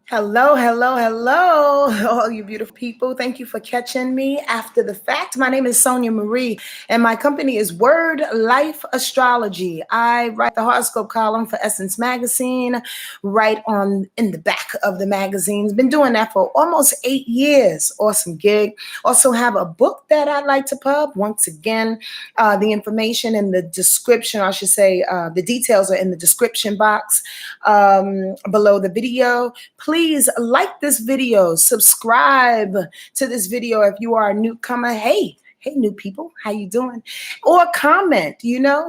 Hello, hello, hello, all you beautiful people. Thank you for catching me after the fact. My name is Sonia Marie, and my company is Word Life Astrology. I write the horoscope column for Essence Magazine, right on in the back of the magazine. Been doing that for almost 8 years. Awesome gig. Also have a book that I'd like to pub. Once again, the information in the description, I should say, the details are in the description box below the video. Please like this video, subscribe to this video if you are a newcomer. Hey, new people, how you doing? Or comment,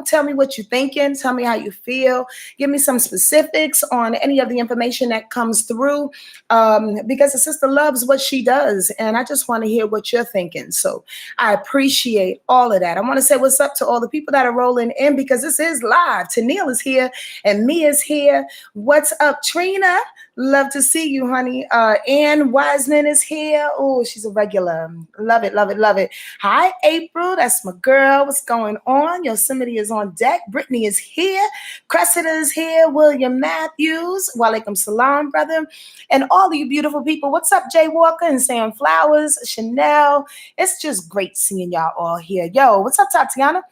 tell me what you're thinking, tell me how you feel, give me some specifics on any of the information that comes through, because the sister loves what she does, and I just want to hear what you're thinking. So I appreciate all of that. I want to say what's up to all the people that are rolling in, because this is live. Tennille is here, and Mia's here. What's up, Trina? Love to see you, honey. Ann Wiseman is here. Oh, she's a regular. Love it, love it, love it. Hi, April. That's my girl. What's going on? Yosemite is on deck. Brittany is here. Cressida is here. William Matthews. Walaikum salam, brother. And all of you beautiful people. What's up, Jay Walker and Sam Flowers, Chanel? It's just great seeing y'all all here. Yo, what's up, Tatiana?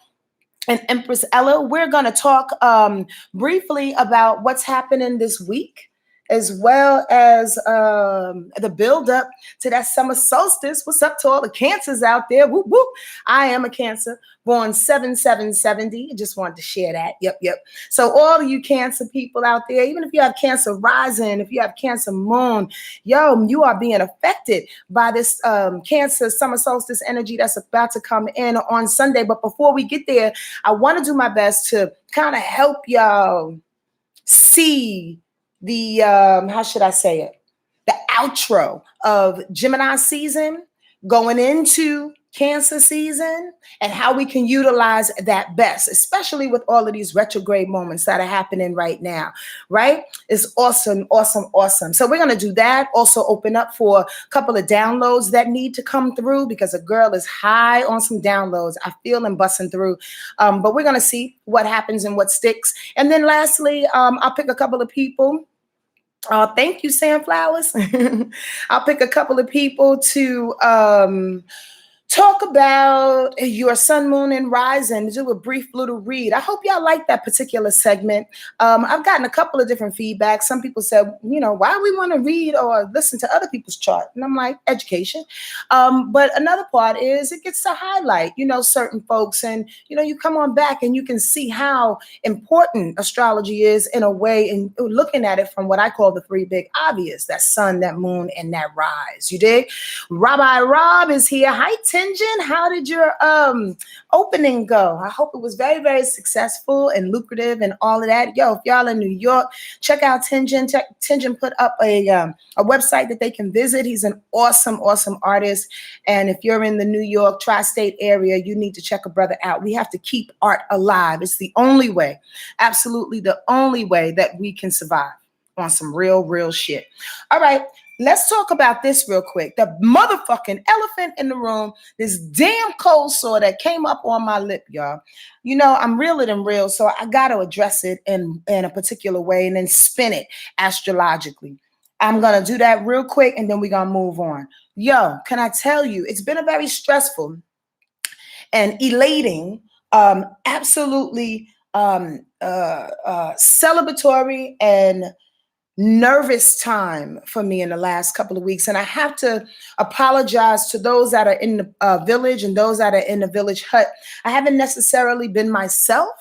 And Empress Ella? We're going to talk briefly about what's happening this week, as well as the build up to that summer solstice. What's up to all the Cancers out there? Whoop, whoop. I am a Cancer, born 7/7/70. Just wanted to share that. Yep. So all of you Cancer people out there, even if you have Cancer rising, if you have Cancer moon, you are being affected by this Cancer summer solstice energy that's about to come in on Sunday. But before we get there, I want to do my best to kind of help y'all see the how should I say it? The outro of Gemini season going into Cancer season, and how we can utilize that best, especially with all of these retrograde moments that are happening right now, right? It's awesome. So we're going to do that. Also open up for a couple of downloads that need to come through, because a girl is high on some downloads. I feel them busting through. But we're going to see what happens and what sticks. And then lastly, I'll pick a couple of people. Thank you, Sam Flowers. I'll pick a couple of people to talk about your sun, moon, and rising, do a brief little read. I hope y'all like that particular segment. I've gotten a couple of different feedbacks. Some people said, why do we want to read or listen to other people's chart? And I'm like, education. But another part is it gets to highlight, certain folks. And, you come on back and you can see how important astrology is in a way, and looking at it from what I call the three big obvious: that sun, that moon, and that rise. You dig? Rabbi Rob is here. Hi, Tenjin. How did your opening go? I hope it was very, very successful and lucrative and all of that. Yo, if y'all in New York, check out Tenjin. Tenjin put up a website that they can visit. He's an awesome artist. And if you're in the New York tri-state area, you need to check a brother out. We have to keep art alive. It's the only way, absolutely the only way that we can survive on some real shit. All right. Let's talk about this real quick. The motherfucking elephant in the room, this damn cold sore that came up on my lip, y'all. I'm realer than real, so I got to address it in a particular way and then spin it astrologically. I'm going to do that real quick, and then we're going to move on. Yo, can I tell you, it's been a very stressful and elating, absolutely celebratory and nervous time for me in the last couple of weeks. And I have to apologize to those that are in the village and those that are in the village hut. I haven't necessarily been myself.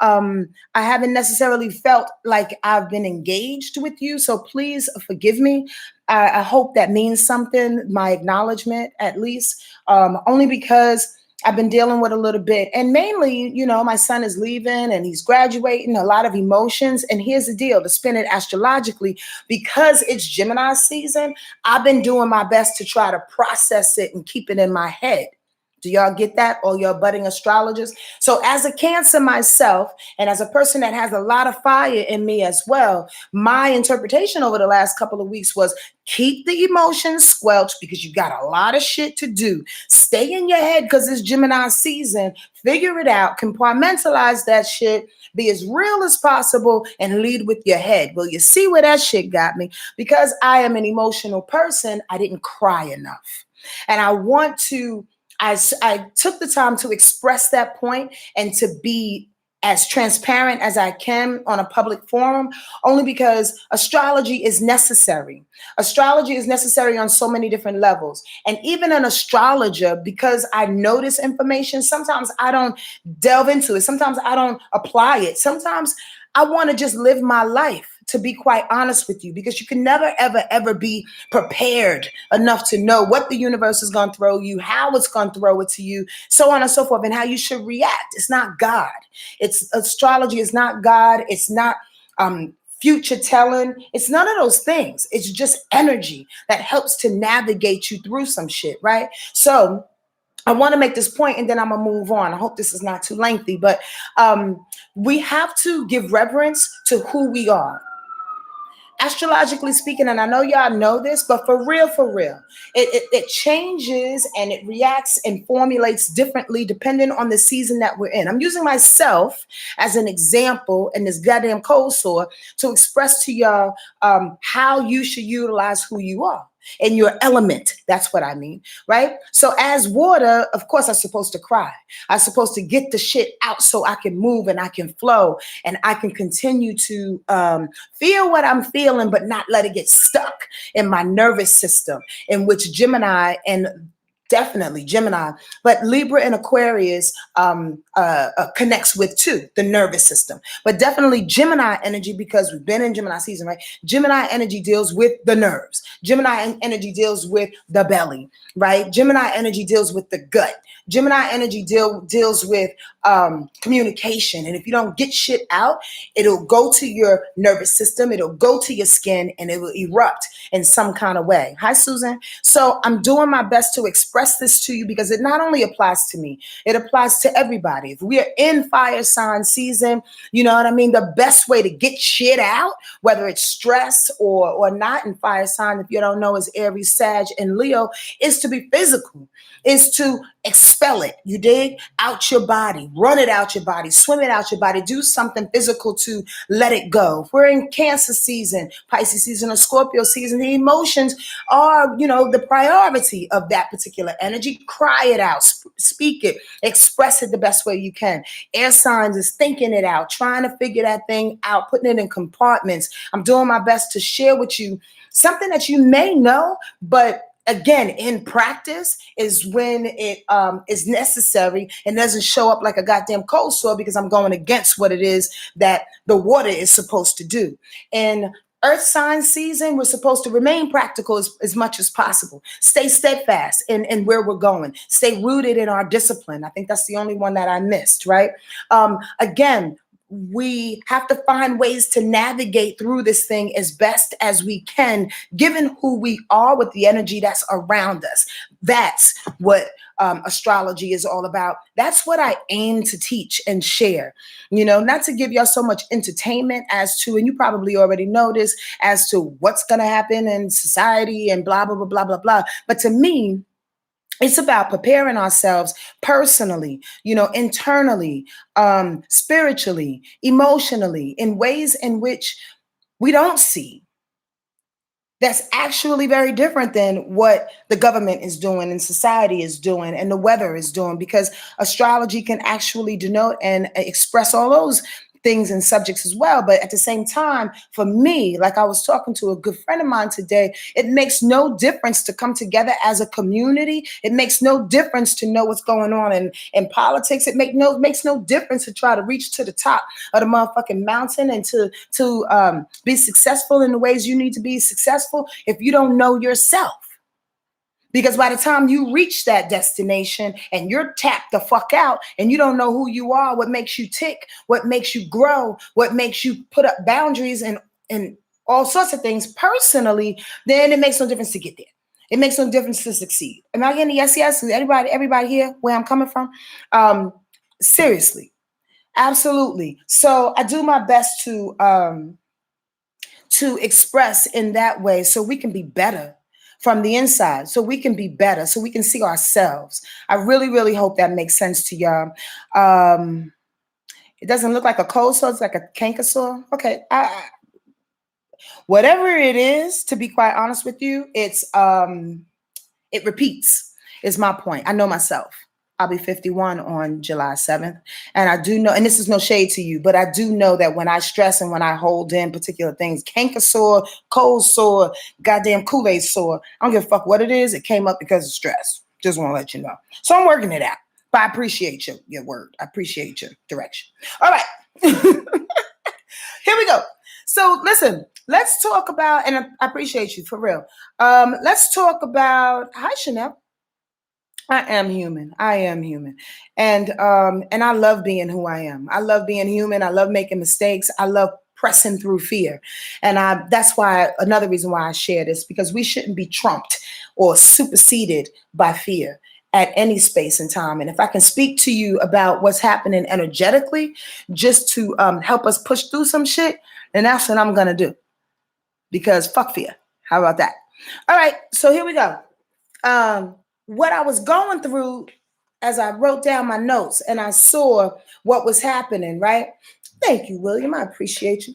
I haven't necessarily felt like I've been engaged with you. So please forgive me. I hope that means something, my acknowledgement at least, only because I've been dealing with a little bit. And mainly, my son is leaving and he's graduating, a lot of emotions. And here's the deal, to spin it astrologically, because it's Gemini season, I've been doing my best to try to process it and keep it in my head. Do y'all get that? All your budding astrologers? So as a Cancer myself, and as a person that has a lot of fire in me as well, my interpretation over the last couple of weeks was keep the emotions squelched, because you got a lot of shit to do. Stay in your head because it's Gemini season. Figure it out. Compartmentalize that shit. Be as real as possible and lead with your head. Well, you see where that shit got me? Because I am an emotional person, I didn't cry enough. And I want to, I took the time to express that point and to be as transparent as I can on a public forum, only because astrology is necessary. Astrology is necessary on so many different levels. And even an astrologer, because I know this information, sometimes I don't delve into it. Sometimes I don't apply it. Sometimes I want to just live my life, to be quite honest with you, because you can never, ever, ever be prepared enough to know what the universe is going to throw you, how it's going to throw it to you, so on and so forth, and how you should react. It's not God. It's astrology is not God. It's not future telling. It's none of those things. It's just energy that helps to navigate you through some shit, right? So I want to make this point and then I'm going to move on. I hope this is not too lengthy, but we have to give reverence to who we are. Astrologically speaking, and I know y'all know this, but for real, it changes and it reacts and formulates differently depending on the season that we're in. I'm using myself as an example in this goddamn cold sore to express to y'all how you should utilize who you are in your element. That's what I mean, right? So as water, of course, I'm supposed to cry. I'm supposed to get the shit out so I can move and I can flow and I can continue to feel what I'm feeling, but not let it get stuck in my nervous system, in which Gemini and definitely Gemini, but Libra and Aquarius connects with too, the nervous system. But definitely Gemini energy, because we've been in Gemini season, right? Gemini energy deals with the nerves. Gemini energy deals with the belly, right? Gemini energy deals with the gut. Gemini energy deals with communication. And if you don't get shit out, it'll go to your nervous system, it'll go to your skin, and it will erupt in some kind of way. Hi, Susan. So I'm doing my best to express this to you because it not only applies to me, it applies to everybody. If we are in fire sign season, you know what I mean? The best way to get shit out, whether it's stress or not in fire sign, if you don't know, is Aries, Sag, and Leo, is to be physical, is to expel it. You dig? Out your body, run it out your body, swim it out your body, do something physical to let it go. If we're in Cancer season, Pisces season, or Scorpio season, the emotions are, the priority of that particular energy. Cry it out, speak it, express it the best way you can. Air signs is thinking it out, trying to figure that thing out, putting it in compartments. I'm doing my best to share with you something that you may know, but again, in practice is when it is necessary and doesn't show up like a goddamn cold sore because I'm going against what it is that the water is supposed to do. And Earth sign season, we're supposed to remain practical as much as possible. Stay steadfast in where we're going. Stay rooted in our discipline. I think that's the only one that I missed, right? Again, we have to find ways to navigate through this thing as best as we can, given who we are with the energy that's around us. That's what astrology is all about. That's what I aim to teach and share. Not to give y'all so much entertainment as to, and you probably already know this, as to what's going to happen in society and blah, blah, blah, blah, blah, blah. But to me, it's about preparing ourselves personally, internally, spiritually, emotionally, in ways in which we don't see. That's actually very different than what the government is doing and society is doing and the weather is doing, because astrology can actually denote and express all those things and subjects as well. But at the same time, for me, like I was talking to a good friend of mine today, it makes no difference to come together as a community. It makes no difference to know what's going on in politics. It makes no difference to try to reach to the top of the motherfucking mountain and to be successful in the ways you need to be successful if you don't know yourself. Because by the time you reach that destination and you're tapped the fuck out and you don't know who you are, what makes you tick, what makes you grow, what makes you put up boundaries and all sorts of things personally, then it makes no difference to get there. It makes no difference to succeed. Am I getting yes? Everybody here where I'm coming from? Seriously, absolutely. So I do my best to express in that way so we can be better from the inside, so we can be better, so we can see ourselves. I really, really hope that makes sense to y'all. It doesn't look like a cold sore. It's like a canker sore. Okay. Whatever it is, to be quite honest with you, it repeats, is my point. I know myself. I'll be 51 on July 7th. And I do know, and this is no shade to you, but I do know that when I stress and when I hold in particular things, canker sore, cold sore, goddamn Kool-Aid sore, I don't give a fuck what it is. It came up because of stress. Just want to let you know. So I'm working it out. But I appreciate your word. I appreciate your direction. All right. Here we go. So listen, let's talk about, and I appreciate you for real. Let's talk about, hi Chanel. I am human. I am human. And I love being who I am. I love being human. I love making mistakes. I love pressing through fear. And that's why, another reason why I share this, because we shouldn't be trumped or superseded by fear at any space and time. And if I can speak to you about what's happening energetically, just to help us push through some shit, then that's what I'm going to do. Because fuck fear. How about that? All right. So here we go. What I was going through as I wrote down my notes and I saw what was happening, right? Thank you, William. I appreciate you.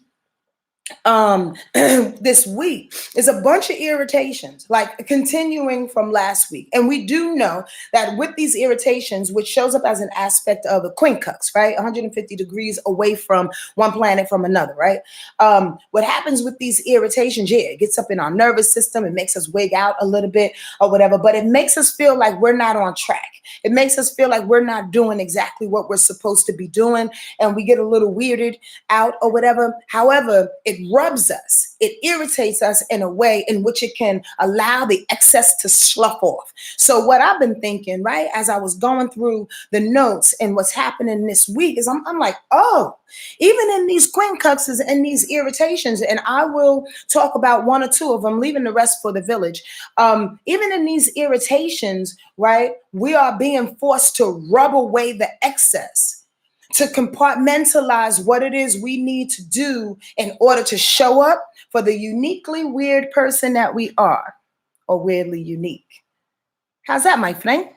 This week is a bunch of irritations, like continuing from last week. And we do know that with these irritations, which shows up as an aspect of a quincux, right? 150 degrees away from one planet from another, right? What happens with these irritations, yeah, it gets up in our nervous system. It makes us wig out a little bit or whatever, but it makes us feel like we're not on track. It makes us feel like we're not doing exactly what we're supposed to be doing. And we get a little weirded out or whatever. However, it rubs us. It irritates us in a way in which it can allow the excess to slough off. So what I've been thinking, right, as I was going through the notes and what's happening this week is I'm like, oh, even in these quincuxes and these irritations, and I will talk about one or two of them, leaving the rest for the village. Even in these irritations, right, we are being forced to rub away the excess, to compartmentalize what it is we need to do in order to show up for the uniquely weird person that we are, or weirdly unique. How's that, my friend?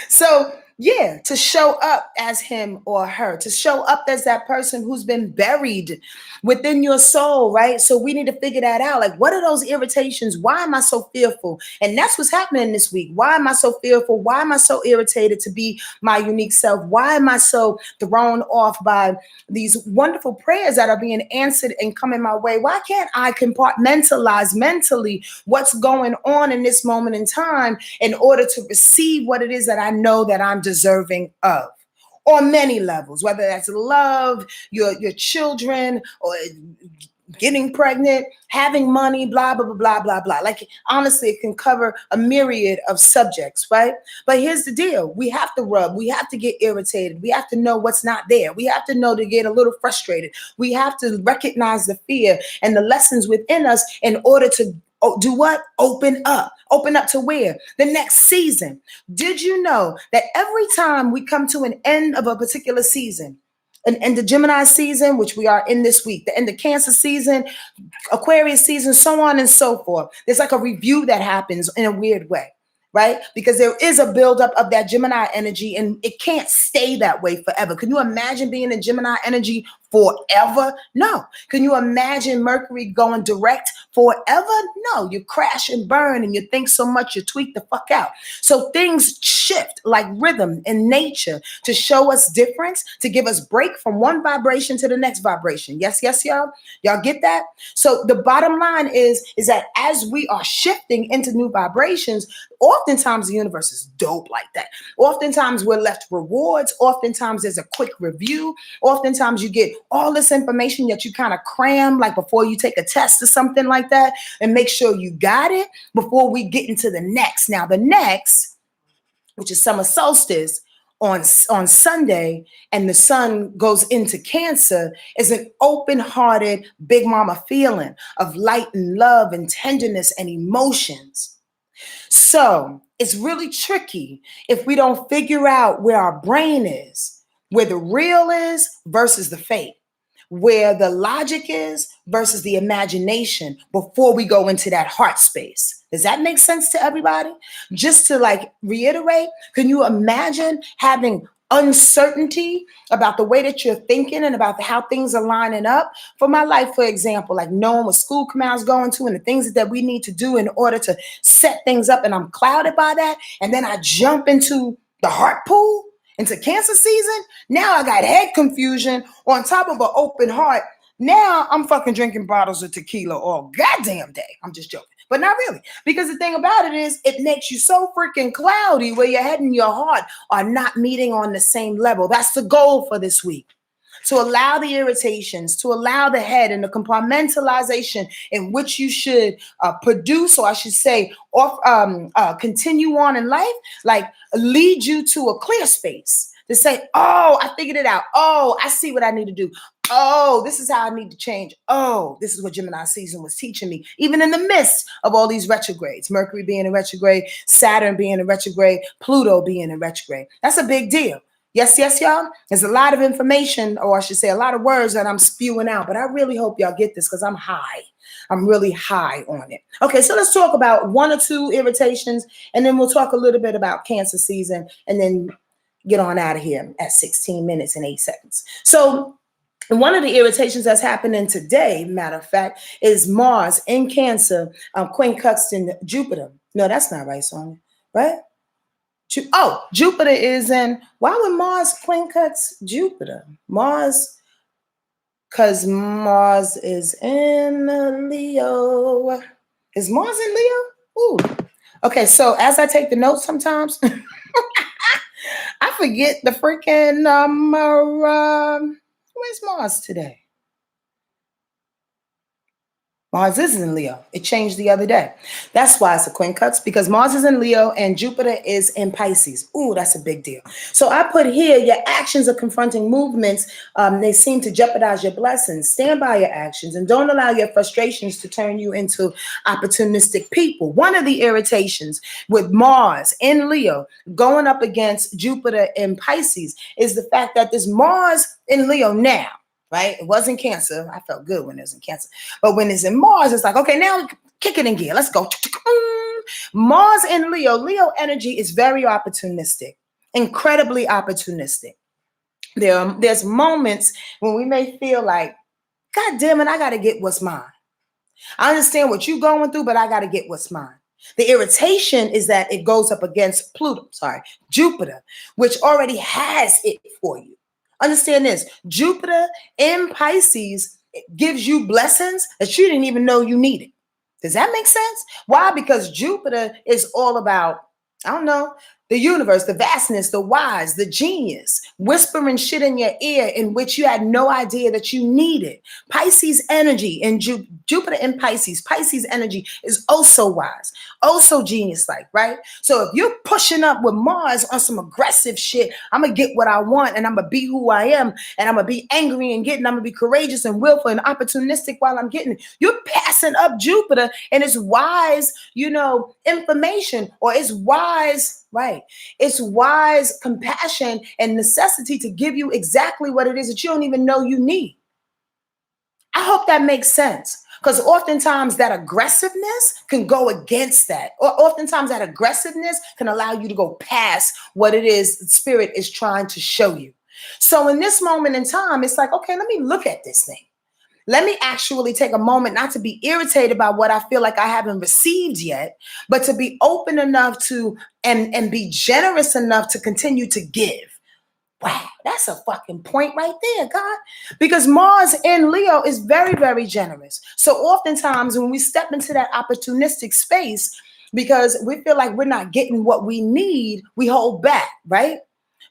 So, yeah, to show up as him or her, to show up as that person who's been buried within your soul, right? So we need to figure that out. Like, what are those irritations? Why am I so fearful? And that's what's happening this week. Why am I so fearful? Why am I so irritated to be my unique self? Why am I so thrown off by these wonderful prayers that are being answered and coming my way? Why can't I compartmentalize mentally what's going on in this moment in time in order to receive what it is that I know that I'm deserving of? On many levels, whether that's love, your children, or getting pregnant, having money, blah, blah, blah, blah, blah, blah. Like, honestly, it can cover a myriad of subjects, right? But here's the deal. We have to rub. We have to get irritated. We have to know what's not there. We have to know to get a little frustrated. We have to recognize the fear and the lessons within us in order to do what? Open up. Open up to where? The next season. Did you know that every time we come to an end of a particular season, an end of Gemini season, which we are in this week, the end of Cancer season, Aquarius season, so on and so forth, there's like a review that happens in a weird way, right? Because there is a buildup of that Gemini energy and it can't stay that way forever. Can you imagine being in Gemini energy forever? No. Can you imagine Mercury going direct forever? No. You crash and burn and you think so much, you tweak the fuck out. So things shift like rhythm in nature to show us difference, to give us break from one vibration to the next vibration. Yes, yes, y'all. Y'all get that? So the bottom line is that as we are shifting into new vibrations, oftentimes the universe is dope like that. Oftentimes we're left rewards. Oftentimes there's a quick review. Oftentimes you get all this information that you kind of cram like before you take a test or something like that, and make sure you got it before we get into the next. Now the next, which is summer solstice on Sunday, and the sun goes into Cancer, is an open-hearted big mama feeling of light and love and tenderness and emotions. So it's really tricky if we don't figure out where our brain is, where the real is versus the fake, where the logic is versus the imagination before we go into that heart space. Does that make sense to everybody? Just to like reiterate, can you imagine having uncertainty about the way that you're thinking and about how things are lining up for my life, for example, like knowing what school I was going to and the things that we need to do in order to set things up, and I'm clouded by that, and then I jump into the heart pool, into Cancer season. Now I got head confusion on top of an open heart. Now I'm fucking drinking bottles of tequila all goddamn day. I'm just joking, but not really. Because the thing about it is it makes you so freaking cloudy where your head and your heart are not meeting on the same level. That's the goal for this week. To allow the irritations, to allow the head and the compartmentalization in which you should produce, or I should say, or continue on in life, like lead you to a clear space to say, oh, I figured it out. Oh, I see what I need to do. Oh, this is how I need to change. Oh, this is what Gemini season was teaching me, even in the midst of all these retrogrades, Mercury being in retrograde, Saturn being in retrograde, Pluto being in retrograde. That's a big deal. Yes, y'all. There's a lot of information, or I should say a lot of words that I'm spewing out, but I really hope y'all get this because I'm high. I'm really high on it. Okay, so let's talk about one or two irritations, and then we'll talk a little bit about Cancer season, and then get on out of here at 16 minutes and 8 seconds. So one of the irritations that's happening today, matter of fact, is Mars in Cancer, quincunxing Jupiter. No, that's not right, Sonia, right? Oh, Jupiter is in. Why would Mars quincunx Jupiter? Because Mars is in Leo. Is Mars in Leo? Ooh. Okay, so as I take the notes sometimes, I forget the freaking, where's Mars today? Mars is in Leo. It changed the other day. That's why it's a quincunx, because Mars is in Leo and Jupiter is in Pisces. Ooh, that's a big deal. So I put here, your actions are confronting movements. They seem to jeopardize your blessings. Stand by your actions and don't allow your frustrations to turn you into opportunistic people. One of the irritations with Mars in Leo going up against Jupiter in Pisces is the fact that this Mars in Leo now, right? It wasn't Cancer. I felt good when it was in Cancer. But when it's in Mars, it's like, okay, now kick it in gear. Let's go. Mars in Leo. Leo energy is very opportunistic, incredibly opportunistic. There's moments when we may feel like, God damn it, I got to get what's mine. I understand what you're going through, but I got to get what's mine. The irritation is that it goes up against Jupiter, which already has it for you. Understand this, Jupiter in Pisces gives you blessings that you didn't even know you needed. Does that make sense? Why? Because Jupiter is all about, I don't know, the universe, the vastness, the wise, the genius, whispering shit in your ear in which you had no idea that you needed. Pisces energy and Jupiter in Pisces energy is also wise, also genius-like, right? So if you're pushing up with Mars on some aggressive shit, I'm going to get what I want and I'm going to be who I am and I'm going to be angry and I'm going to be courageous and willful and opportunistic while I'm getting it. You're passing up Jupiter and it's wise, information, or it's wise, right? It's wise compassion and necessity to give you exactly what it is that you don't even know you need. I hope that makes sense, because oftentimes that aggressiveness can go against that. Or oftentimes that aggressiveness can allow you to go past what it is the spirit is trying to show you. So in this moment in time, it's like, okay, let me look at this thing. Let me actually take a moment not to be irritated by what I feel like I haven't received yet, but to be open enough to and be generous enough to continue to give. Wow, that's a fucking point right there, God. Because Mars in Leo is very, very generous. So oftentimes when we step into that opportunistic space, because we feel like we're not getting what we need, we hold back, right?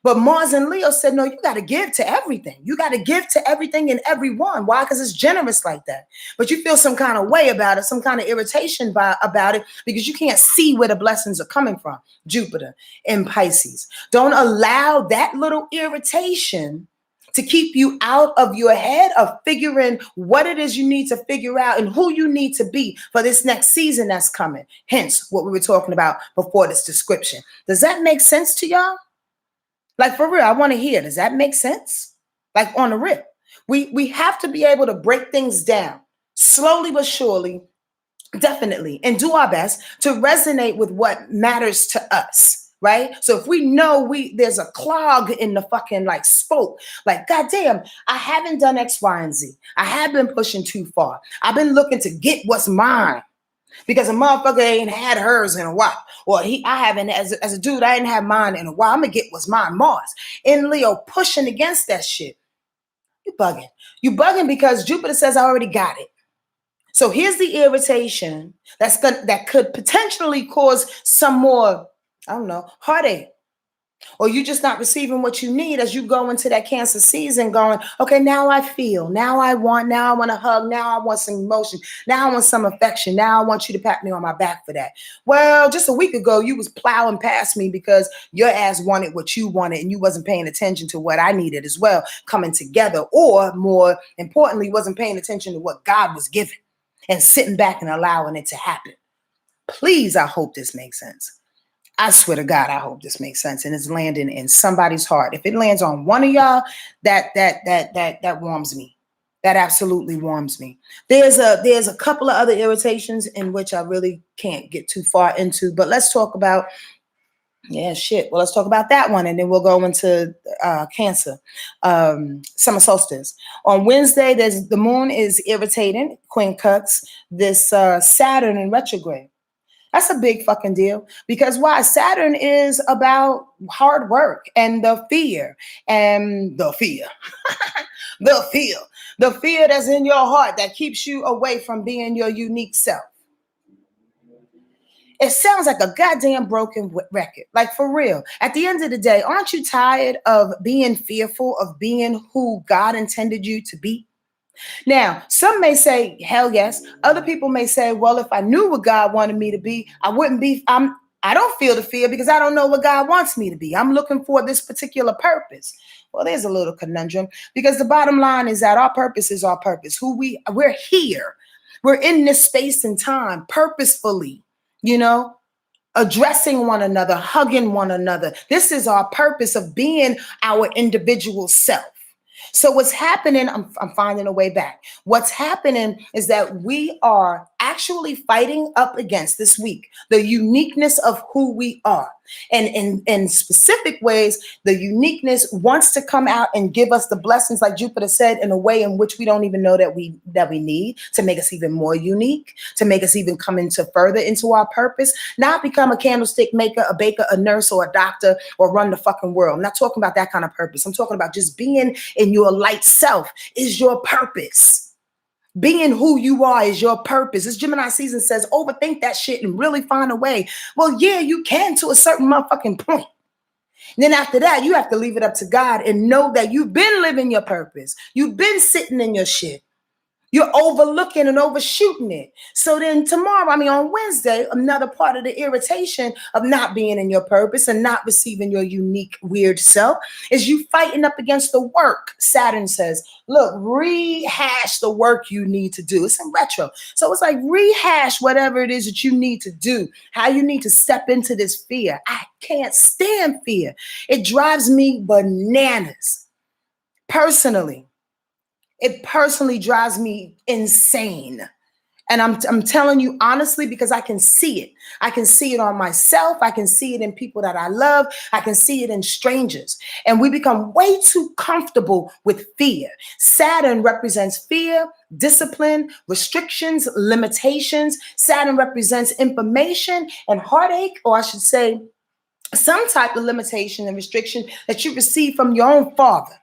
But Mars and Leo said, no, you got to give to everything. You got to give to everything and everyone. Why? Because it's generous like that. But you feel some kind of way about it, some kind of irritation about it, because you can't see where the blessings are coming from. Jupiter in Pisces. Don't allow that little irritation to keep you out of your head of figuring what it is you need to figure out and who you need to be for this next season that's coming. Hence what we were talking about before this description. Does that make sense to y'all? Like, for real, I want to hear. Does that make sense? Like, on the rip. We have to be able to break things down slowly but surely, definitely, and do our best to resonate with what matters to us, right? So if we know there's a clog in the fucking like spoke, like goddamn, I haven't done X, Y, and Z. I have been pushing too far. I've been looking to get what's mine because a motherfucker ain't had hers in a while. Or I haven't, as a dude, I didn't have mine in a while. I'm gonna get what's mine, Mars. In Leo, pushing against that shit. You bugging. You bugging because Jupiter says I already got it. So here's the irritation that could potentially cause some more, I don't know, heartache. Or you just not receiving what you need as you go into that Cancer season going, okay, now I feel, now I want a hug, now I want some emotion, now I want some affection, now I want you to pat me on my back for that. Well, just a week ago, you was plowing past me because your ass wanted what you wanted and you wasn't paying attention to what I needed as well coming together. Or more importantly, wasn't paying attention to what God was giving and sitting back and allowing it to happen. Please, I hope this makes sense. I swear to God, I hope this makes sense and it's landing in somebody's heart. If it lands on one of y'all, that warms me. That absolutely warms me. There's a couple of other irritations in which I really can't get too far into, but let's talk about, well, let's talk about that one and then we'll go into Cancer, summer solstice. On Wednesday, the moon is irritating, quincux, this Saturn in retrograde. That's a big fucking deal because why? Saturn is about hard work and the fear the fear that's in your heart that keeps you away from being your unique self. It sounds like a goddamn broken record. Like for real. At the end of the day, aren't you tired of being fearful of being who God intended you to be? Now, some may say, hell yes. Other people may say, well, if I knew what God wanted me to be, I wouldn't be. I don't feel the fear because I don't know what God wants me to be. I'm looking for this particular purpose. Well, there's a little conundrum because the bottom line is that our purpose is our purpose. We're here. We're in this space and time purposefully, addressing one another, hugging one another. This is our purpose of being our individual self. So what's happening, I'm finding a way back. What's happening is that we are actually fighting up against this week, the uniqueness of who we are. And in specific ways, the uniqueness wants to come out and give us the blessings, like Jupiter said, in a way in which we don't even know that we need to make us even more unique, to make us even come further into our purpose, not become a candlestick maker, a baker, a nurse, or a doctor, or run the fucking world. I'm not talking about that kind of purpose. I'm talking about just being in your light self is your purpose. Being who you are is your purpose. This Gemini season says, overthink that shit and really find a way. Well, yeah, you can to a certain motherfucking point. And then after that, you have to leave it up to God and know that you've been living your purpose. You've been sitting in your shit. You're overlooking and overshooting it. So then tomorrow, on Wednesday, another part of the irritation of not being in your purpose and not receiving your unique, weird self is you fighting up against the work. Saturn says, look, rehash the work you need to do. It's in retro. So it's like rehash whatever it is that you need to do, how you need to step into this fear. I can't stand fear. It drives me bananas. Personally. It personally drives me insane. And I'm telling you honestly, because I can see it. I can see it on myself. I can see it in people that I love. I can see it in strangers. And we become way too comfortable with fear. Saturn represents fear, discipline, restrictions, limitations. Saturn represents information and heartache, or I should say, some type of limitation and restriction that you receive from your own father.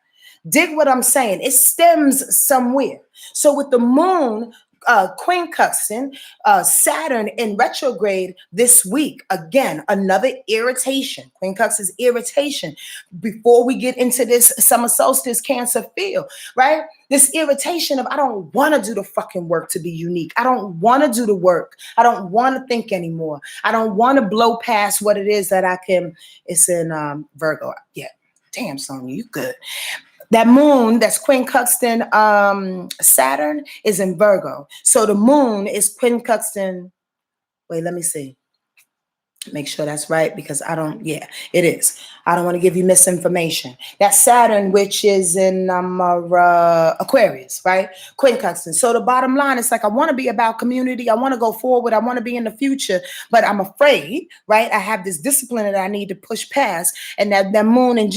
Dig what I'm saying. It stems somewhere. So with the moon quincunxing Saturn in retrograde this week, again, another irritation. Quincux is irritation. Before we get into this summer solstice Cancer feel, right? This irritation of I don't want to do the fucking work to be unique. I don't want to do the work. I don't want to think anymore. I don't want to blow past what it is that I can. It's in Virgo. Yeah. Damn, Sonia, you good. That moon that's quincunxing Saturn is in Virgo. So the moon is quincunxing. Wait, let me see. Make sure that's right because it is. I don't want to give you misinformation. That's Saturn, which is in Aquarius, right? Quincunxin. So the bottom line is like, I want to be about community. I want to go forward. I want to be in the future, but I'm afraid, right? I have this discipline that I need to push past. And that moon and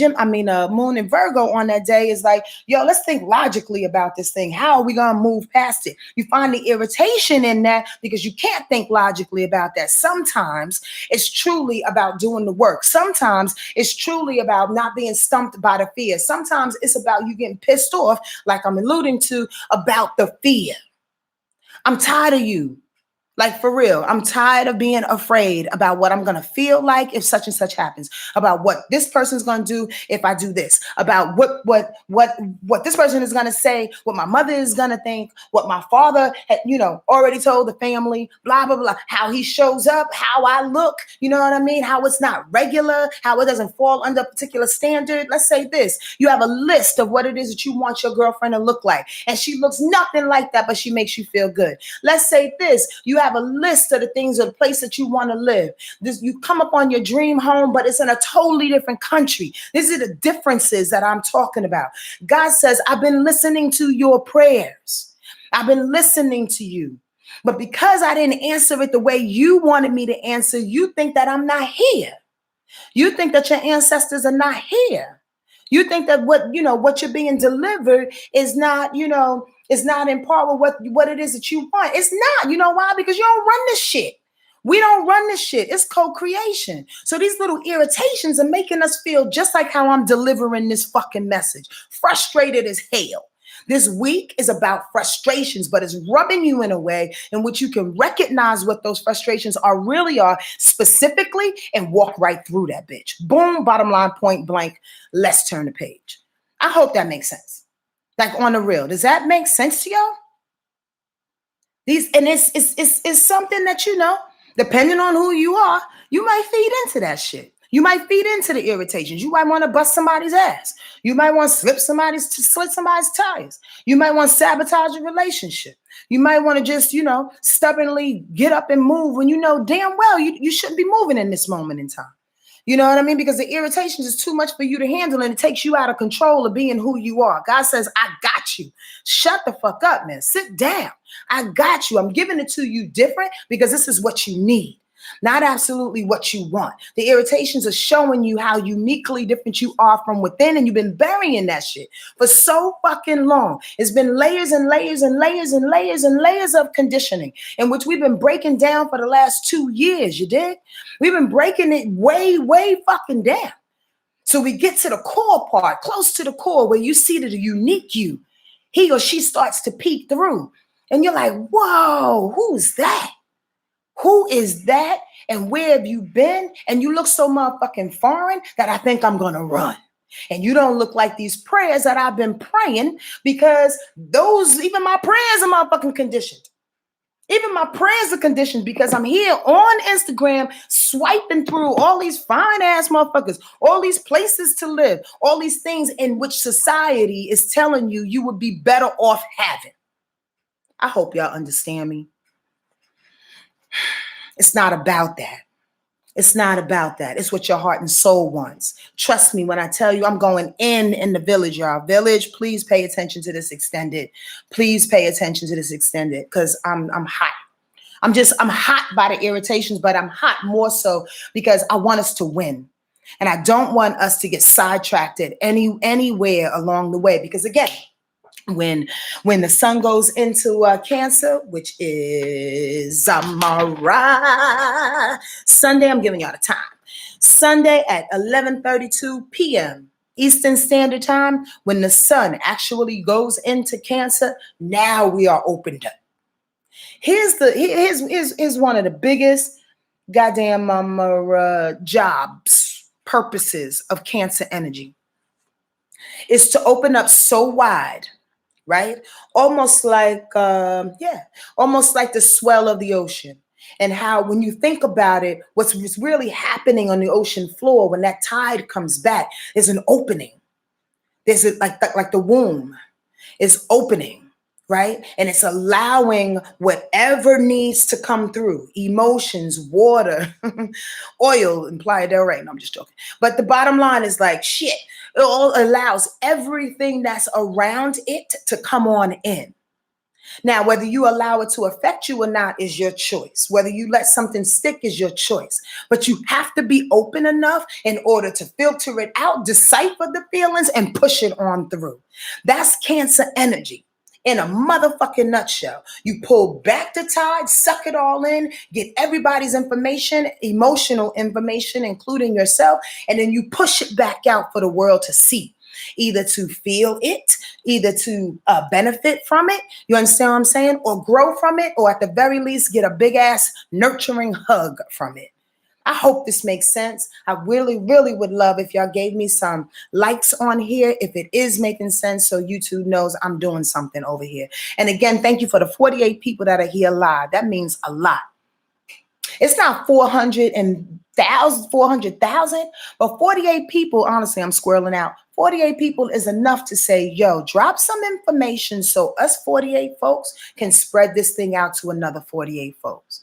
moon and Virgo on that day is like, yo, let's think logically about this thing. How are we going to move past it? You find the irritation in that because you can't think logically about that. Sometimes it's truly about doing the work. Sometimes it's truly about not being stumped by the fear. Sometimes it's about you getting pissed off, like I'm alluding to, about the fear. I'm tired of you. Like, for real, I'm tired of being afraid about what I'm going to feel like if such and such happens, about what this person's going to do if I do this, about what this person is going to say, what my mother is going to think, what my father had, already told the family, blah, blah, blah, how he shows up, how I look, you know what I mean? How it's not regular, how it doesn't fall under a particular standard. Let's say this, you have a list of what it is that you want your girlfriend to look like, and she looks nothing like that, but she makes you feel good. Let's say this, you have a list of the things or the place that you want to live. You come up on your dream home, but it's in a totally different country. These are the differences that I'm talking about. God says, I've been listening to your prayers. I've been listening to you. But because I didn't answer it the way you wanted me to answer, you think that I'm not here. You think that your ancestors are not here. You think that what you're being delivered is not, is not in part with what it is that you want. It's not. You know why? Because you don't run this shit. We don't run this shit. It's co-creation. So these little irritations are making us feel just like how I'm delivering this fucking message. Frustrated as hell. This week is about frustrations, but it's rubbing you in a way in which you can recognize what those frustrations really are specifically and walk right through that bitch. Boom, bottom line, point blank. Let's turn the page. I hope that makes sense. Like, on the real, does that make sense to y'all? It's something that, depending on who you are, you might feed into that shit. You might feed into the irritations. You might want to bust somebody's ass. You might want to slit somebody's tires. You might want to sabotage a relationship. You might want to just, stubbornly get up and move when you know damn well you shouldn't be moving in this moment in time. You know what I mean? Because the irritation is too much for you to handle, and it takes you out of control of being who you are. God says, I got you. Shut the fuck up, man. Sit down. I got you. I'm giving it to you different because this is what you need. Not absolutely what you want. The irritations are showing you how uniquely different you are from within, and you've been burying that shit for so fucking long. It's been layers and layers and layers and layers and layers of conditioning in which we've been breaking down for the last 2 years, you dig? We've been breaking it way, way fucking down. So we get to the core part, close to the core, where you see the unique you. He or she starts to peek through, and you're like, whoa, who's that? Who is that? And where have you been? And you look so motherfucking foreign that I think I'm going to run. And you don't look like these prayers that I've been praying, because even my prayers are motherfucking conditioned. Even my prayers are conditioned because I'm here on Instagram swiping through all these fine ass motherfuckers, all these places to live, all these things in which society is telling you would be better off having. I hope y'all understand me. It's not about that. It's not about that. It's what your heart and soul wants. Trust me when I tell you I'm going in the village, y'all. Village, please pay attention to this extended. Please pay attention to this extended, because I'm hot. I'm hot by the irritations, but I'm hot more so because I want us to win. And I don't want us to get sidetracked anywhere along the way. Because again, when the sun goes into Cancer, which is Sunday, I'm giving y'all the time. Sunday at 11:32 p.m. Eastern Standard Time, when the sun actually goes into Cancer, now we are opened up. Here's one of the biggest goddamn purposes of Cancer energy is to open up so wide, right? Almost like the swell of the ocean. And how, when you think about it, what's really happening on the ocean floor when that tide comes back is an opening. There's like the womb is opening right? And it's allowing whatever needs to come through, emotions, water, oil, and Playa del Rey. No, I'm just joking. But the bottom line is like, shit, it all allows everything that's around it to come on in. Now, whether you allow it to affect you or not is your choice. Whether you let something stick is your choice. But you have to be open enough in order to filter it out, decipher the feelings, and push it on through. That's Cancer energy. In a motherfucking nutshell, you pull back the tide, suck it all in, get everybody's information, emotional information, including yourself, and then you push it back out for the world to see, either to feel it, either to benefit from it, you understand what I'm saying, or grow from it, or at the very least get a big ass nurturing hug from it. I hope this makes sense. I really, really would love if y'all gave me some likes on here if it is making sense, so YouTube knows I'm doing something over here. And again, thank you for the 48 people that are here live. That means a lot. It's not 400,000, but 48 people, honestly, I'm squirreling out. 48 people is enough to say, yo, drop some information so us 48 folks can spread this thing out to another 48 folks.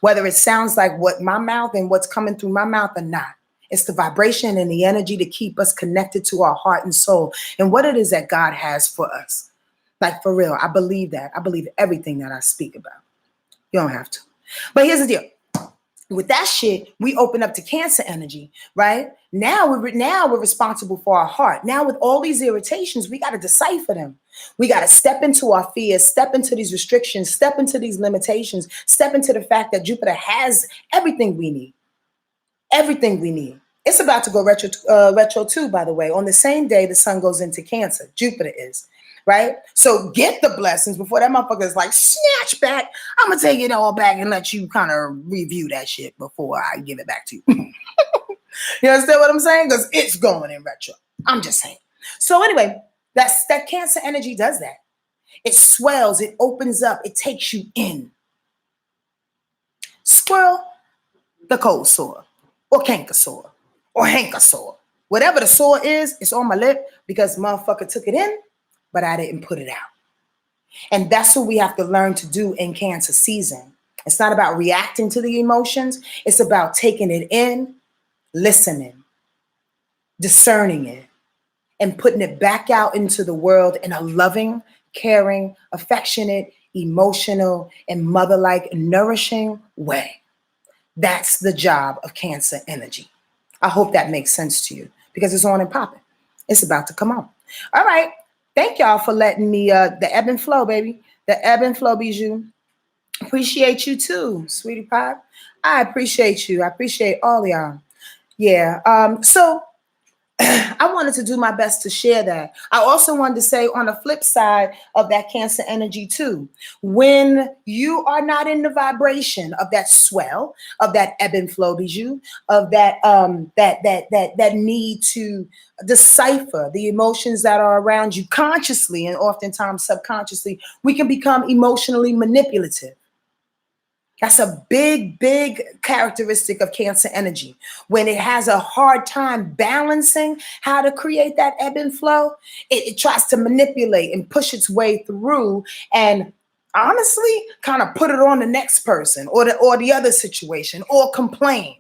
Whether it sounds like what my mouth and what's coming through my mouth or not. It's the vibration and the energy to keep us connected to our heart and soul and what it is that God has for us. Like, for real, I believe that. I believe everything that I speak about. You don't have to. But here's the deal. With that shit, we open up to Cancer energy, right? Now we're responsible for our heart. Now with all these irritations, we got to decipher them. We got to step into our fears, step into these restrictions, step into these limitations, step into the fact that Jupiter has everything we need. Everything we need. It's about to go retro too, by the way. On the same day the sun goes into Cancer, Jupiter is. Right? So get the blessings before that motherfucker is like, snatch back. I'm going to take it all back and let you kind of review that shit before I give it back to you. You understand what I'm saying? Because it's going in retro. I'm just saying. So anyway, that Cancer energy does that. It swells. It opens up. It takes you in. Squirrel, the cold sore, or canker sore, or hanker sore. Whatever the sore is, it's on my lip because motherfucker took it in, but I didn't put it out. And that's what we have to learn to do in Cancer season. It's not about reacting to the emotions. It's about taking it in, listening, discerning it, and putting it back out into the world in a loving, caring, affectionate, emotional, and mother-like, nourishing way. That's the job of Cancer energy. I hope that makes sense to you because it's on and popping. It's about to come on. All right. Thank y'all for letting me, the ebb and flow, baby. The ebb and flow, Bijou. Appreciate you too, sweetie pie. I appreciate you. I appreciate all y'all. Yeah. So I wanted to do my best to share that. I also wanted to say on the flip side of that Cancer energy too, when you are not in the vibration of that swell, of that ebb and flow, Bijou, of that that need to decipher the emotions that are around you consciously and oftentimes subconsciously, we can become emotionally manipulative. That's a big, big characteristic of Cancer energy. When it has a hard time balancing how to create that ebb and flow, it tries to manipulate and push its way through and honestly kind of put it on the next person or the other situation or complain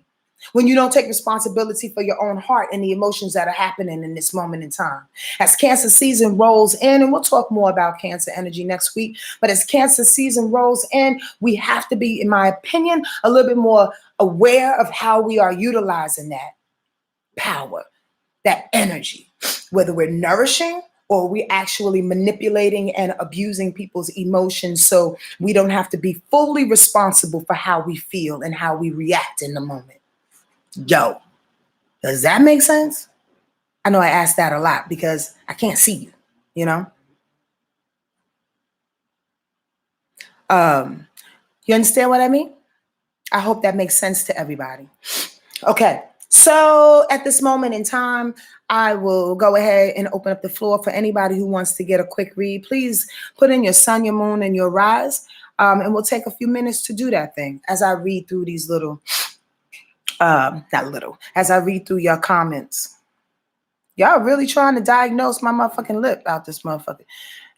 when you don't take responsibility for your own heart and the emotions that are happening in this moment in time. As Cancer season rolls in, and we'll talk more about Cancer energy next week, but as Cancer season rolls in, we have to be, in my opinion, a little bit more aware of how we are utilizing that power, that energy, whether we're nourishing or we're actually manipulating and abusing people's emotions so we don't have to be fully responsible for how we feel and how we react in the moment. Yo, does that make sense? I know I ask that a lot because I can't see you, you know? You understand what I mean? I hope that makes sense to everybody. Okay, so at this moment in time, I will go ahead and open up the floor for anybody who wants to get a quick read. Please put in your sun, your moon, and your rise, and we'll take a few minutes to do that thing as I read through these as I read through your comments. Y'all really trying to diagnose my motherfucking lip out this motherfucker.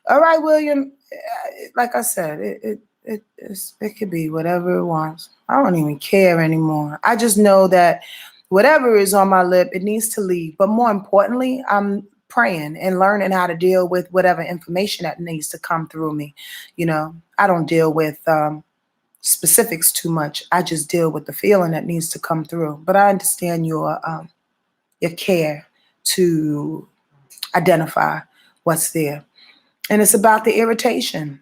All right, William. Like I said, it could be whatever it wants. I don't even care anymore. I just know that whatever is on my lip, it needs to leave. But more importantly, I'm praying and learning how to deal with whatever information that needs to come through me. I don't deal with specifics too much. I just deal with the feeling that needs to come through. But I understand your care to identify what's there. And it's about the irritation.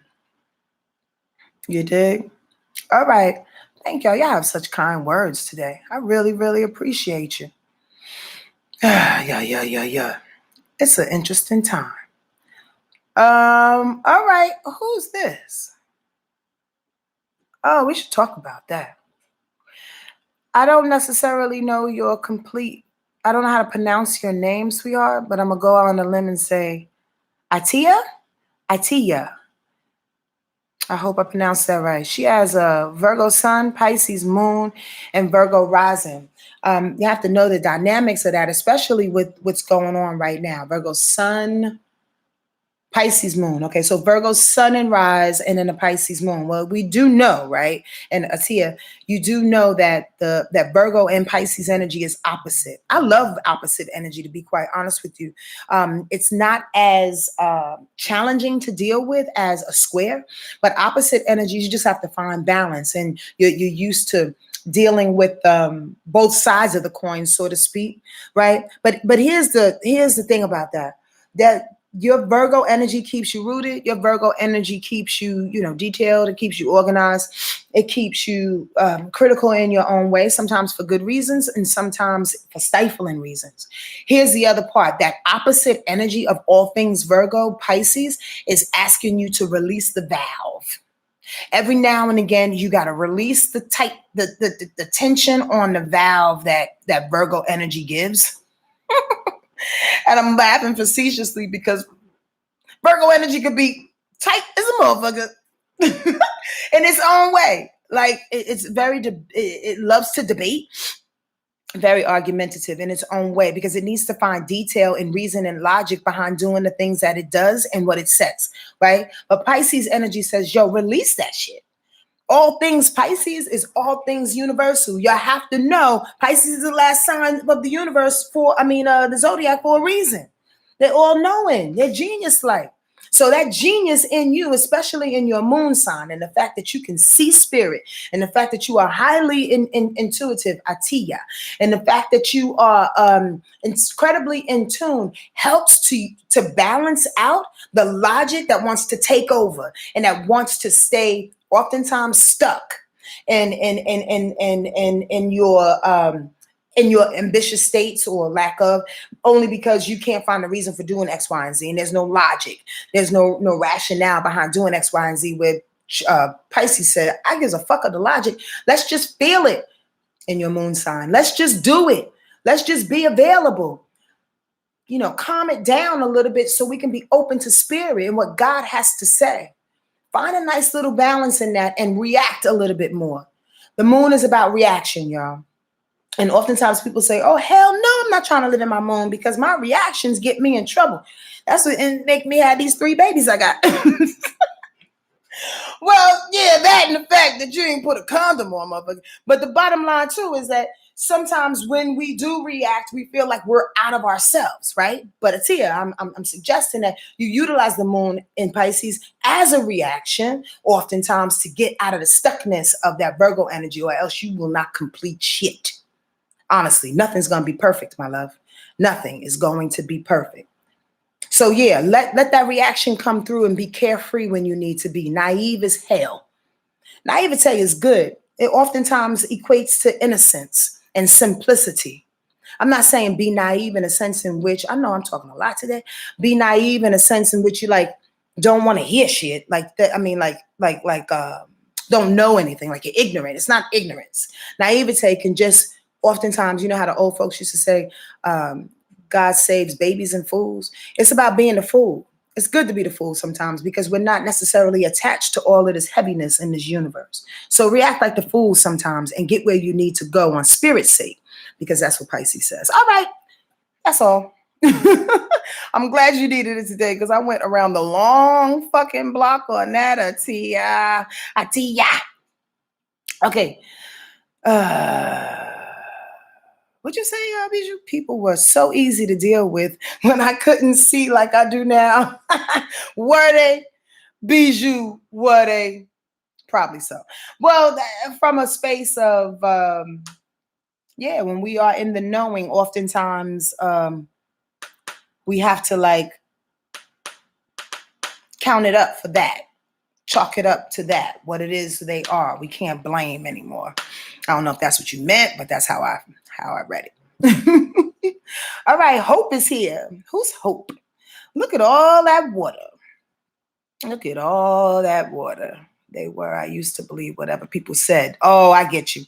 You dig? All right. Thank y'all. Y'all have such kind words today. I really, really appreciate you. Yeah. It's an interesting time. All right. Who's this? Oh, we should talk about that. I don't necessarily know your complete, I don't know how to pronounce your name, sweetheart, but I'm going to go out on a limb and say Atia? Atia. I hope I pronounced that right. She has a Virgo sun, Pisces moon, and Virgo rising. You have to know the dynamics of that, especially with what's going on right now. Virgo sun, Pisces moon. Okay, so Virgo sun and rise, and then the Pisces moon. Well, we do know, right? And Atia, you do know that that Virgo and Pisces energy is opposite. I love opposite energy, to be quite honest with you. It's not as challenging to deal with as a square, but opposite energies, you just have to find balance, and you're used to dealing with both sides of the coin, so to speak, right? But here's the thing about that your Virgo energy keeps you rooted. Your Virgo energy keeps you, detailed. It keeps you organized. It keeps you critical in your own way, sometimes for good reasons and sometimes for stifling reasons. Here's the other part. That opposite energy of all things Virgo, Pisces, is asking you to release the valve. Every now and again, you got to release the tension on the valve that Virgo energy gives. And I'm laughing facetiously because Virgo energy could be tight as a motherfucker in its own way. Like it loves to debate, very argumentative in its own way, because it needs to find detail and reason and logic behind doing the things that it does and what it says, right? But Pisces energy says, yo, release that shit. All things Pisces is all things universal. Y'all have to know Pisces is the last sign of the universe the zodiac for a reason. They're all knowing. They're genius-like. So that genius in you, especially in your moon sign, and the fact that you can see spirit, and the fact that you are highly intuitive, Atiya, and the fact that you are incredibly in tune, helps to balance out the logic that wants to take over and that wants to stay oftentimes stuck in your ambitious states or lack of, only because you can't find a reason for doing X, Y, and Z. And there's no logic. There's no rationale behind doing X, Y, and Z. With Pisces said, I gives a fuck of the logic. Let's just feel it in your moon sign. Let's just do it. Let's just be available. Calm it down a little bit so we can be open to spirit and what God has to say. Find a nice little balance in that and react a little bit more. The moon is about reaction, y'all. And oftentimes people say, oh, hell no, I'm not trying to live in my moon because my reactions get me in trouble. That's what make me have these 3 babies I got. Well, yeah, that and the fact that you ain't put a condom on, motherfucker. But the bottom line, too, is that sometimes when we do react, we feel like we're out of ourselves, right? But Atia, I'm suggesting that you utilize the moon in Pisces as a reaction, oftentimes to get out of the stuckness of that Virgo energy, or else you will not complete shit. Honestly, nothing's going to be perfect, my love. Nothing is going to be perfect. So yeah, let that reaction come through and be carefree when you need to be. Naive as hell. Naivete is good. It oftentimes equates to innocence and simplicity. I'm not saying be naive in a sense in which, I know I'm talking a lot today, be naive in a sense in which you don't want to hear shit like that. I mean, don't know anything, like you're ignorant. It's not ignorance. Naivete can just oftentimes, you know how the old folks used to say, God saves babies and fools. It's about being a fool. It's good to be the fool sometimes because we're not necessarily attached to all of this heaviness in this universe. So react like the fool sometimes and get where you need to go on spirit's sake, because that's what Pisces says. All right. That's all. I'm glad you needed it today because I went around the long fucking block on that. Okay. What'd you say, Bijou? People were so easy to deal with when I couldn't see like I do now. Were they? Bijou, were they? Probably so. Well, from a space of, yeah, when we are in the knowing, oftentimes we have to like count it up for that. Chalk it up to that, what it is they are. We can't blame anymore. I don't know if that's what you meant, but that's how I read it. All right, Hope is here. Who's Hope? Look at all that water. Look at all that water. I used to believe whatever people said. Oh, I get you.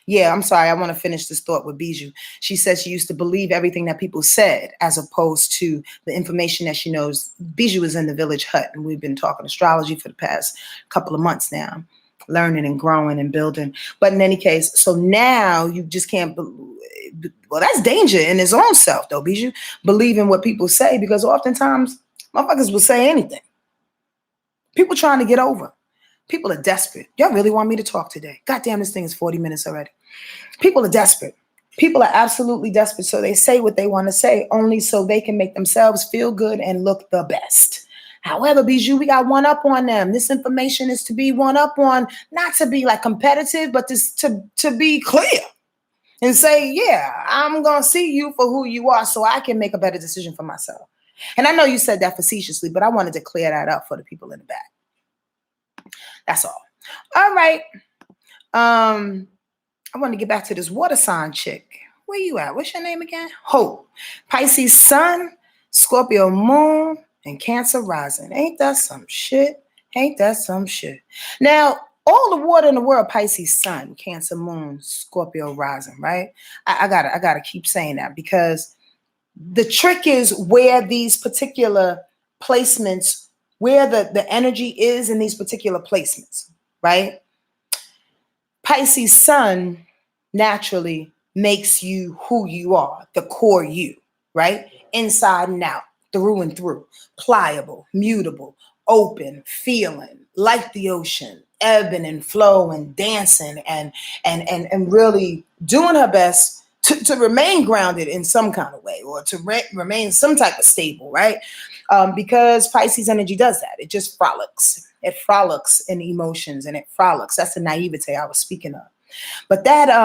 Yeah, I'm sorry. I want to finish this thought with Bijou. She said she used to believe everything that people said as opposed to the information that she knows. Bijou is in the village hut, and we've been talking astrology for the past couple of months now, learning and growing and building. But in any case, so now you just can't well, that's danger in its own self, though, Bijou, believing what people say, because oftentimes motherfuckers will say anything. People trying to get over. People are desperate. Y'all really want me to talk today? God damn, this thing is 40 minutes already. People are desperate. People are absolutely desperate. So they say what they want to say only so they can make themselves feel good and look the best. However, Bijou, we got one up on them. This information is to be one up on, not to be like competitive, but to be clear and say, yeah, I'm going to see you for who you are so I can make a better decision for myself. And I know you said that facetiously, but I wanted to clear that up for the people in the back. That's all. All right. I want to get back to this water sign chick. Where you at? What's your name again? Hope. Pisces sun, Scorpio moon, and Cancer rising. Ain't that some shit? Ain't that some shit? Now, all the water in the world, Pisces sun, Cancer moon, Scorpio rising, right? I gotta keep saying that because the trick is where these particular placements, where the energy is in these particular placements, right? Pisces sun naturally makes you who you are, the core you, right? Inside and out, through and through, pliable, mutable, open, feeling, like the ocean, ebbing and flowing, dancing and really doing her best to remain grounded in some kind of way or to remain some type of stable, right? Because Pisces energy does that. It just frolics. It frolics in emotions and it frolics. That's the naivete I was speaking of. But that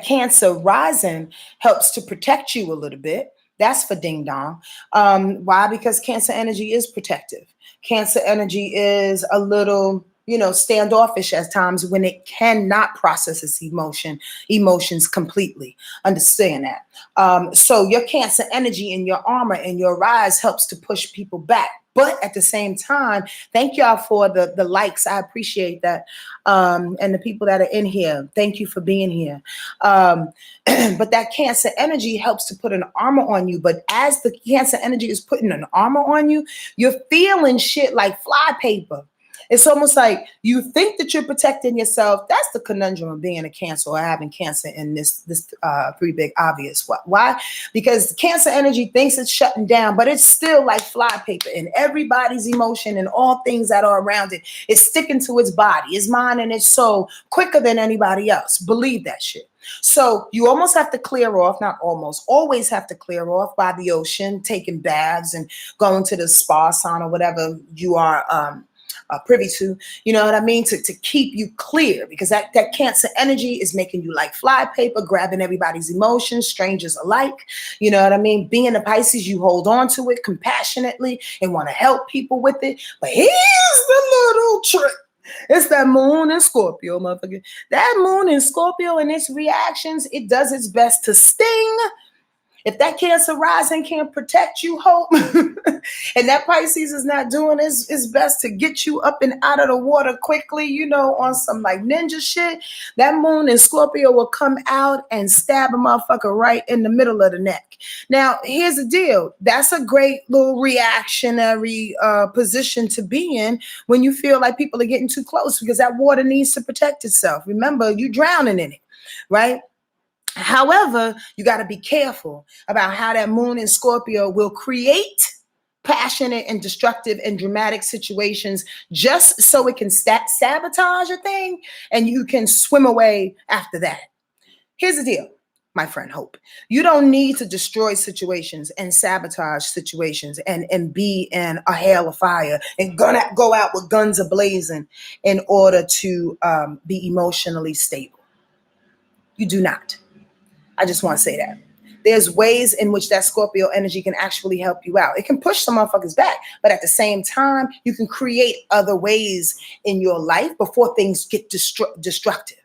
Cancer rising helps to protect you a little bit. That's for ding dong. Why? Because Cancer energy is protective. Cancer energy is a little, standoffish at times when it cannot process its emotions completely. Understand that. So your Cancer energy and your armor and your rise helps to push people back. But at the same time, thank y'all for the likes. I appreciate that. And the people that are in here, thank you for being here. But that Cancer energy helps to put an armor on you. But as the Cancer energy is putting an armor on you, you're feeling shit like fly paper. It's almost like you think that you're protecting yourself. That's the conundrum of being a Cancer or having Cancer in this three big obvious. Why? Because Cancer energy thinks it's shutting down, but it's still like fly paper, and everybody's emotion and all things that are around it is sticking to its body, its mind, and its soul quicker than anybody else. Believe that shit. So you almost have to clear off, not almost, always have to clear off by the ocean, taking baths and going to the spa, sauna, or whatever you are privy to, you know what I mean? To keep you clear, because that Cancer energy is making you like fly paper, grabbing everybody's emotions, strangers alike. You know what I mean? Being a Pisces, you hold on to it compassionately and want to help people with it. But here's the little trick. It's that moon in Scorpio, motherfucker. That moon in Scorpio and its reactions, it does its best to sting. If that Cancer rising can't protect you, Hope, and that Pisces is not doing its best to get you up and out of the water quickly, on some like ninja shit, that moon in Scorpio will come out and stab a motherfucker right in the middle of the neck. Now, here's the deal. That's a great little reactionary position to be in when you feel like people are getting too close, because that water needs to protect itself. Remember, you're drowning in it, right? However, you got to be careful about how that moon in Scorpio will create passionate and destructive and dramatic situations just so it can sabotage a thing and you can swim away after that. Here's the deal, my friend Hope. You don't need to destroy situations and sabotage situations and be in a hail of fire and go out with guns a-blazing in order to be emotionally stable. You do not. I just want to say that. There's ways in which that Scorpio energy can actually help you out. It can push some motherfuckers back, but at the same time, you can create other ways in your life before things get destructive.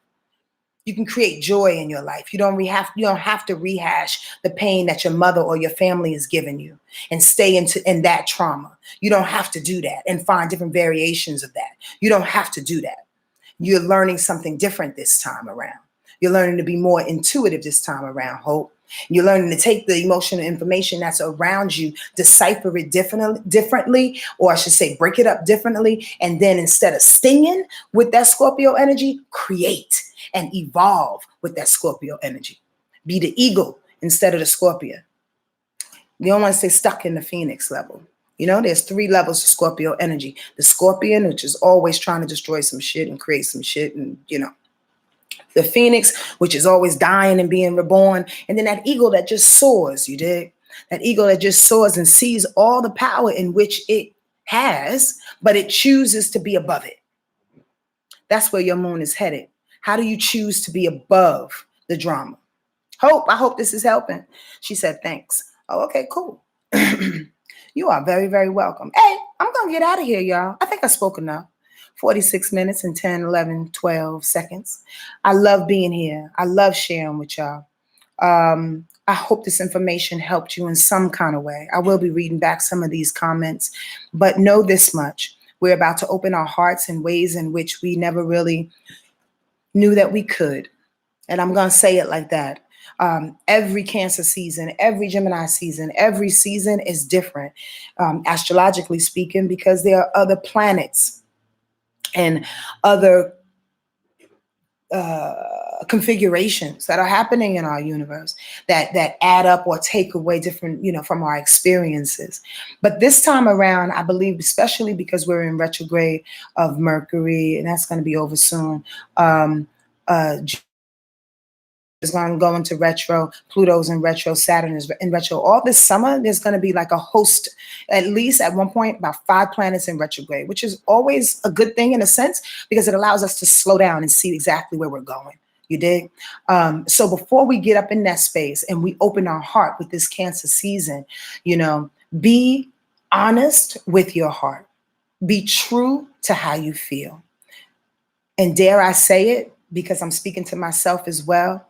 You can create joy in your life. You don't have to rehash the pain that your mother or your family has given you and stay in that trauma. You don't have to do that and find different variations of that. You don't have to do that. You're learning something different this time around. You're learning to be more intuitive this time around, Hope. You're learning to take the emotional information that's around you, decipher it differently, or I should say break it up differently, and then instead of stinging with that Scorpio energy, create and evolve with that Scorpio energy. Be the eagle instead of the scorpion. You don't want to stay stuck in the phoenix level. You know, there's 3 levels of Scorpio energy. The scorpion, which is always trying to destroy some shit and create some shit and, the phoenix, which is always dying and being reborn. And then that eagle that just soars, you dig? That eagle that just soars and sees all the power in which it has, but it chooses to be above it. That's where your moon is headed. How do you choose to be above the drama? Hope, I hope this is helping. She said, thanks. Oh, okay, cool. You are very, very welcome. Hey, I'm going to get out of here, y'all. I think I spoke enough. 46 minutes and 10, 11, 12 seconds. I love being here. I love sharing with y'all. I hope this information helped you in some kind of way. I will be reading back some of these comments, but know this much. We're about to open our hearts in ways in which we never really knew that we could. And I'm going to say it like that. Every Cancer season, every Gemini season, every season is different, astrologically speaking, because there are other planets and other configurations that are happening in our universe that add up or take away different, from our experiences. But this time around, I believe, especially because we're in retrograde of Mercury, and that's going to be over soon. Is going to go into retro, Pluto's in retro, Saturn is in retro. All this summer, there's going to be like a host, at least at one point, about 5 planets in retrograde, which is always a good thing in a sense, because it allows us to slow down and see exactly where we're going. You dig? So before we get up in that space and we open our heart with this Cancer season, be honest with your heart. Be true to how you feel. And dare I say it, because I'm speaking to myself as well,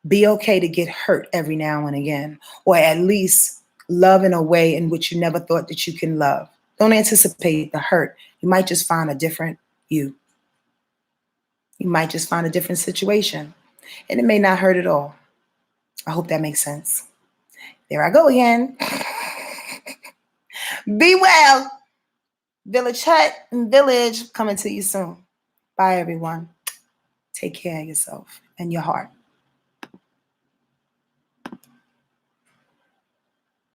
be okay to get hurt every now and again, or at least love in a way in which you never thought that you can love. Don't anticipate the hurt. You might just find a different you. You might just find a different situation, and it may not hurt at all. I hope that makes sense. There I go again. Be well. Village Hut and Village coming to you soon. Bye, everyone. Take care of yourself and your heart.